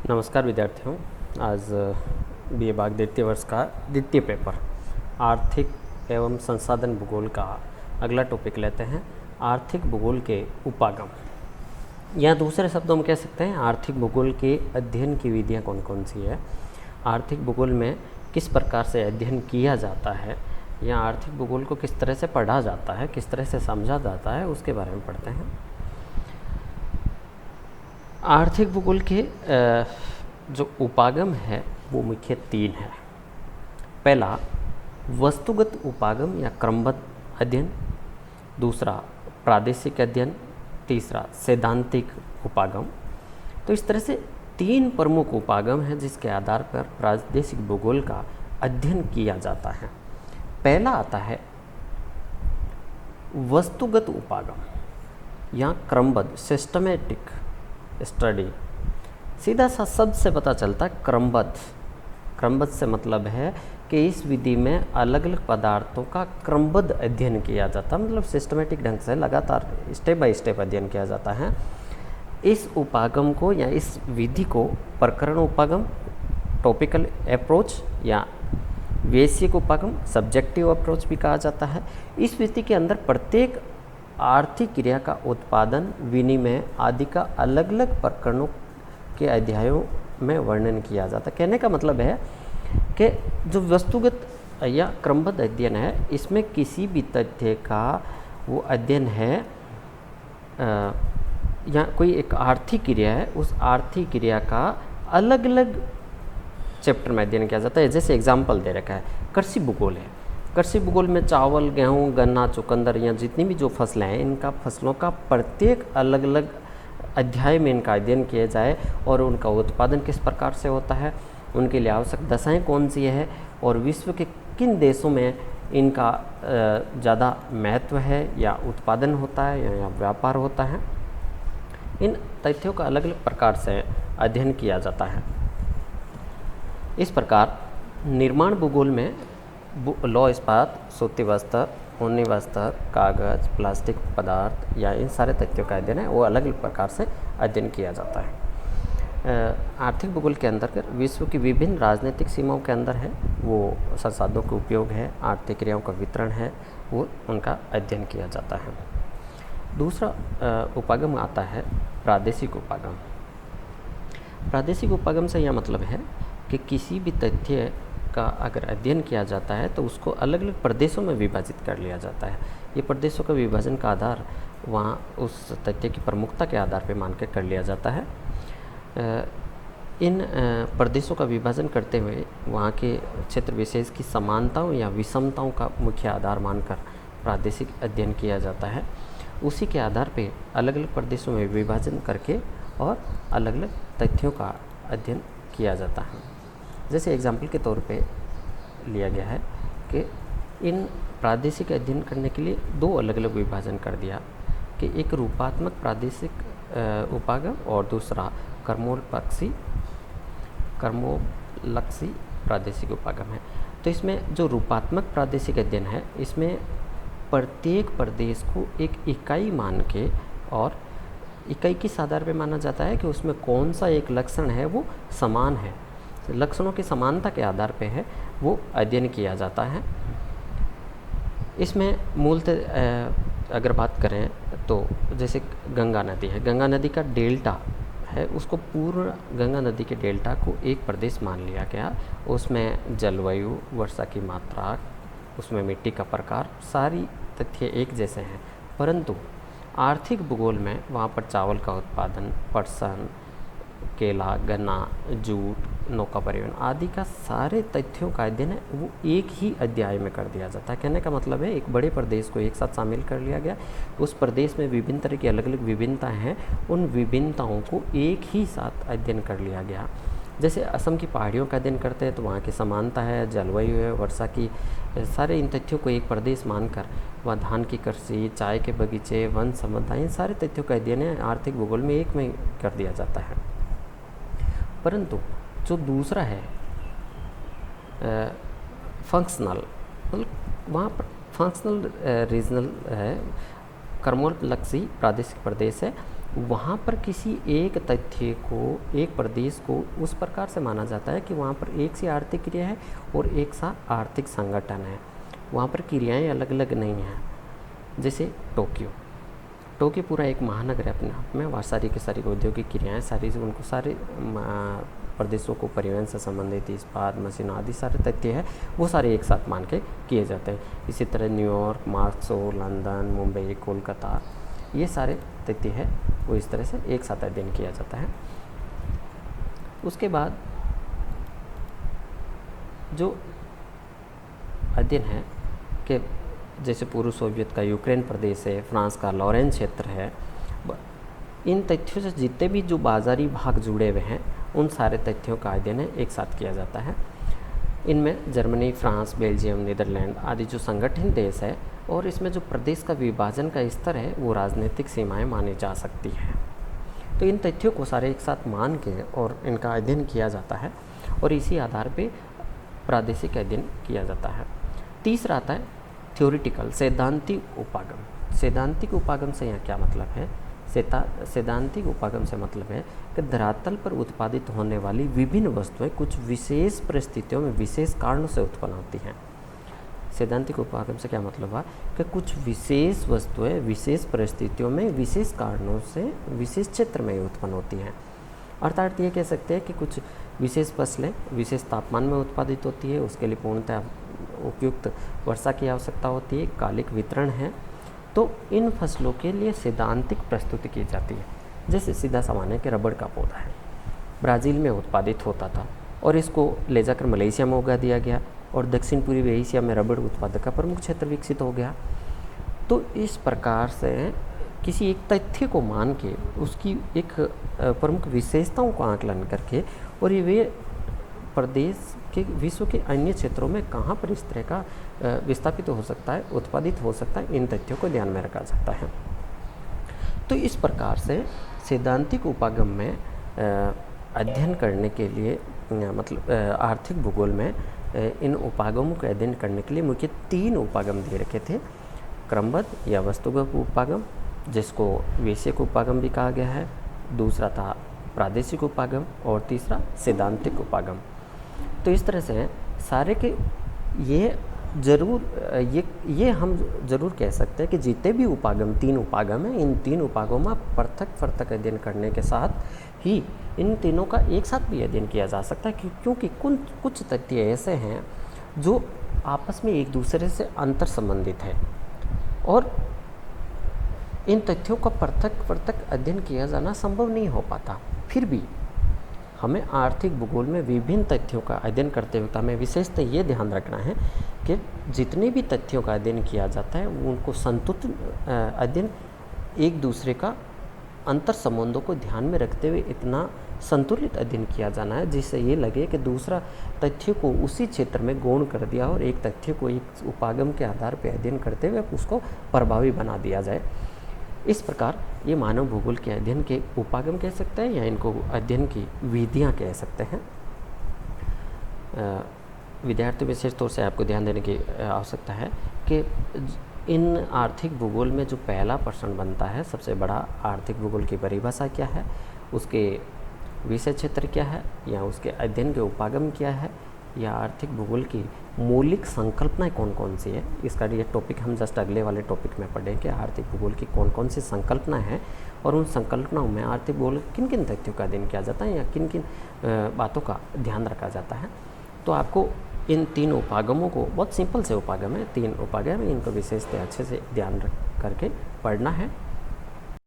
नमस्कार विद्यार्थियों। आज BA बाग द्वितीय वर्ष का द्वितीय पेपर आर्थिक एवं संसाधन भूगोल का अगला टॉपिक लेते हैं, आर्थिक भूगोल के उपागम। या दूसरे शब्दों में कह सकते हैं आर्थिक भूगोल के अध्ययन की विधियाँ कौन कौन सी है, आर्थिक भूगोल में किस प्रकार से अध्ययन किया जाता है, या आर्थिक भूगोल को किस तरह से पढ़ा जाता है, किस तरह से समझा जाता है, उसके बारे में पढ़ते हैं। आर्थिक भूगोल के जो उपागम है वो मुख्य तीन है। पहला वस्तुगत उपागम या क्रमबद्ध अध्ययन, दूसरा प्रादेशिक अध्ययन, तीसरा सैद्धांतिक उपागम। तो इस तरह से तीन प्रमुख उपागम हैं जिसके आधार पर प्रादेशिक भूगोल का अध्ययन किया जाता है। पहला आता है वस्तुगत उपागम या क्रमबद्ध सिस्टमेटिक स्टडी। सीधा सा शब्द से पता चलता है क्रमबद्ध। क्रमबद्ध से मतलब है कि इस विधि में अलग अलग पदार्थों का क्रमबद्ध अध्ययन किया जाता है, मतलब सिस्टमेटिक ढंग से लगातार स्टेप बाय स्टेप अध्ययन किया जाता है। इस उपागम को या इस विधि को प्रकरण उपागम, टॉपिकल अप्रोच या वैश्विक उपागम, सब्जेक्टिव अप्रोच भी कहा जाता है। इस विधि के अंदर प्रत्येक आर्थिक क्रिया का उत्पादन, विनिमय आदि का अलग अलग प्रकरणों के अध्यायों में वर्णन किया जाता है। कहने का मतलब है कि जो वस्तुगत या क्रमबद्ध अध्ययन है, इसमें किसी भी तथ्य का वो अध्ययन है या कोई एक आर्थिक क्रिया है, उस आर्थिक क्रिया का अलग अलग चैप्टर में अध्ययन किया जाता है। जैसे एग्जाम्पल दे रखा है कृषि भूगोल है। कृषि भूगोल में चावल, गेहूँ, गन्ना, चुकंदर या जितनी भी जो फसलें हैं, इनका फसलों का प्रत्येक अलग अलग अध्याय में इनका अध्ययन किया जाए और उनका उत्पादन किस प्रकार से होता है, उनके लिए आवश्यक दशाएं कौन सी है और विश्व के किन देशों में इनका ज़्यादा महत्व है या उत्पादन होता है या व्यापार होता है। इन तथ्यों का अलग अलग प्रकार से अध्ययन किया जाता है। इस प्रकार निर्माण भूगोल में लौह इस्पात, सूती वस्त्र, ऊनी वस्त्र, कागज, प्लास्टिक पदार्थ या इन सारे तथ्यों का अध्ययन है वो अलग अलग प्रकार से अध्ययन किया जाता है। आर्थिक भूगोल के अंदर विश्व की विभिन्न राजनीतिक सीमाओं के अंदर है वो संसाधनों का उपयोग है, आर्थिक क्रियाओं का वितरण है, वो उनका अध्ययन किया जाता है। दूसरा उपागम आता है प्रादेशिक उपागम। प्रादेशिक उपागम से यह मतलब है कि किसी भी तथ्य का अगर अध्ययन किया जाता है तो उसको अलग अलग प्रदेशों में विभाजित कर लिया जाता है। ये प्रदेशों का विभाजन का आधार वहाँ उस तथ्य की प्रमुखता के आधार पर मान के कर लिया जाता है। इन प्रदेशों का विभाजन करते हुए वहाँ के क्षेत्र विशेष की समानताओं या विषमताओं का मुख्य आधार मानकर प्रादेशिक अध्ययन किया जाता है। उसी के आधार पे अलग अलग प्रदेशों में विभाजन करके और अलग अलग तथ्यों का अध्ययन किया जाता है। जैसे एग्जाम्पल के तौर पे लिया गया है कि इन प्रादेशिक अध्ययन करने के लिए दो अलग अलग विभाजन कर दिया कि एक रूपात्मक प्रादेशिक उपागम और दूसरा कर्मोलक्षी प्रादेशिक उपागम है। तो इसमें जो रूपात्मक प्रादेशिक अध्ययन है, इसमें प्रत्येक प्रदेश को एक इकाई मान के और इकाई किस आधार पे माना जाता है कि उसमें कौन सा एक लक्षण है वो समान है, लक्षणों की समानता के आधार पे है वो अध्ययन किया जाता है। इसमें मूलतः अगर बात करें तो जैसे गंगा नदी है, गंगा नदी का डेल्टा है, उसको पूर्ण गंगा नदी के डेल्टा को एक प्रदेश मान लिया गया। उसमें जलवायु, वर्षा की मात्रा, उसमें मिट्टी का प्रकार, सारी तथ्य एक जैसे हैं, परंतु आर्थिक भूगोल में वहाँ पर चावल का उत्पादन, पटसन, केला, गन्ना, जूट, नौका परिवहन आदि का सारे तथ्यों का अध्ययन है वो एक ही अध्याय में कर दिया जाता है। कहने का मतलब है एक बड़े प्रदेश को एक साथ शामिल कर लिया गया, उस प्रदेश में विभिन्न तरह की अलग अलग विभिन्नताएं हैं, उन विभिन्नताओं को एक ही साथ अध्ययन कर लिया गया। जैसे असम की पहाड़ियों का अध्ययन करते हैं तो वहाँ की समानता है, जलवायु है, वर्षा की, सारे इन तथ्यों को एक प्रदेश मानकर वहाँ धान की कृषि, चाय के बगीचे, वन संपदा, इन सारे तथ्यों का अध्ययन है आर्थिक भूगोल में एक में कर दिया जाता है। परंतु जो दूसरा है फंक्शनल, मतलब वहाँ पर फंक्शनल रीजनल है, कर्मोलक्षी प्रादेशिक प्रदेश है, वहाँ पर किसी एक तथ्य को, एक प्रदेश को उस प्रकार से माना जाता है कि वहाँ पर एक सी आर्थिक क्रिया है और एक सा आर्थिक संगठन है। वहाँ पर क्रियाएं अलग अलग नहीं हैं। जैसे टोक्यो पूरा एक महानगर है अपने आप में, वहाँ सारी की सारी औद्योगिक क्रियाएँ सारी, उनको सारे प्रदेशों को परिवहन से संबंधित इस्पात, मशीन आदि सारे तथ्य है वो सारे एक साथ मान के किए जाते हैं। इसी तरह New York, Moscow, London, Mumbai, Kolkata, ये सारे तथ्य है वो इस तरह से एक साथ अध्ययन किया जाता है। उसके बाद जो अध्ययन है कि जैसे पूर्व सोवियत का यूक्रेन प्रदेश है, फ्रांस का लॉरेन क्षेत्र है, इन तथ्यों से जितने भी जो बाज़ारी भाग जुड़े हुए हैं उन सारे तथ्यों का अध्ययन एक साथ किया जाता है। इनमें जर्मनी, फ्रांस, बेल्जियम, नीदरलैंड आदि जो संगठित देश है, और इसमें जो प्रदेश का विभाजन का स्तर है वो राजनीतिक सीमाएं मानी जा सकती है। तो इन तथ्यों को सारे एक साथ मान के और इनका अध्ययन किया जाता है और इसी आधार पे प्रादेशिक अध्ययन किया जाता है। तीसरा आता है थ्योरिटिकल, सैद्धांतिक उपागम। सैद्धांतिक उपागम से यहाँ क्या मतलब है? सैद्धांतिक उपागम से मतलब है कि धरातल पर उत्पादित होने वाली विभिन्न वस्तुएं कुछ विशेष परिस्थितियों में विशेष कारणों से उत्पन्न होती हैं। सैद्धांतिक उपागम से क्या मतलब है कि कुछ विशेष वस्तुएं विशेष परिस्थितियों में विशेष कारणों से विशेष क्षेत्र में उत्पन्न होती हैं। अर्थात ये कह सकते हैं कि कुछ विशेष फसलें विशेष तापमान में उत्पादित होती है, उसके लिए पूर्णतः उपयुक्त वर्षा की आवश्यकता होती है, कालिक वितरण है, तो इन फसलों के लिए सैद्धांतिक प्रस्तुति की जाती है। जैसे सीधा सवाल है कि रबड़ का पौधा है, ब्राज़ील में उत्पादित होता था और इसको ले जाकर मलेशिया में उगा दिया गया और दक्षिण पूर्वी एशिया में रबड़ उत्पादक का प्रमुख क्षेत्र विकसित हो गया। तो इस प्रकार से किसी एक तथ्य को मान के उसकी एक प्रमुख विशेषताओं का आकलन करके और ये वे प्रदेश के विश्व के अन्य क्षेत्रों में कहाँ पर इस तरह का विस्थापित हो सकता है, उत्पादित हो सकता है, इन तथ्यों को ध्यान में रखा जाता है। तो इस प्रकार से सैद्धांतिक उपागम में अध्ययन करने के लिए मतलब आर्थिक भूगोल में इन उपागमों का अध्ययन करने के लिए मुख्य 3 उपागम दे रखे थे। क्रमबद्ध या वस्तुगत उपागम, जिसको वैश्विक उपागम भी कहा गया है, दूसरा था प्रादेशिक उपागम और तीसरा सैद्धांतिक उपागम। तो इस तरह से सारे के ये हम ज़रूर कह सकते हैं कि जितने भी उपागम 3 उपागम हैं, इन 3 उपागमों में पृथक अध्ययन करने के साथ ही इन तीनों का एक साथ भी अध्ययन किया जा सकता है, क्योंकि कुछ तथ्य ऐसे हैं जो आपस में एक दूसरे से अंतर संबंधित है और इन तथ्यों का पृथक अध्ययन किया जाना संभव नहीं हो पाता। फिर भी हमें आर्थिक भूगोल में विभिन्न तथ्यों का अध्ययन करते वक्त हमें विशेषतः ये ध्यान रखना है कि जितने भी तथ्यों का अध्ययन किया जाता है उनको संतुलित अध्ययन, एक दूसरे का अंतर संबंधों को ध्यान में रखते हुए इतना संतुलित अध्ययन किया जाना है जिससे ये लगे कि दूसरा तथ्य को उसी क्षेत्र में गौण कर दिया और एक तथ्य को एक उपागम के आधार पर अध्ययन करते हुए उसको प्रभावी बना दिया जाए। इस प्रकार ये मानव भूगोल के अध्ययन के उपागम कह सकते हैं या इनको अध्ययन की विधियाँ कह सकते हैं। विद्यार्थी विशेष तौर से आपको ध्यान देने की आवश्यकता है कि इन आर्थिक भूगोल में जो पहला प्रश्न बनता है, सबसे बड़ा आर्थिक भूगोल की परिभाषा क्या है, उसके विषय क्षेत्र क्या है, या उसके अध्ययन के उपागम क्या है, या आर्थिक भूगोल की मौलिक संकल्पनाएं कौन कौन सी है। इसका ये टॉपिक हम जस्ट अगले वाले टॉपिक में पढ़ें कि आर्थिक भूगोल की कौन कौन सी संकल्पना है और उन संकल्पनाओं में आर्थिक भूगोल किन किन तथ्यों का अध्ययन किया जाता है या किन किन बातों का ध्यान रखा जाता है। तो आपको इन 3 उपागमों को, बहुत सिंपल से उपागम है, 3 उपागम है, इनको विशेषतः अच्छे से ध्यान रख करके पढ़ना है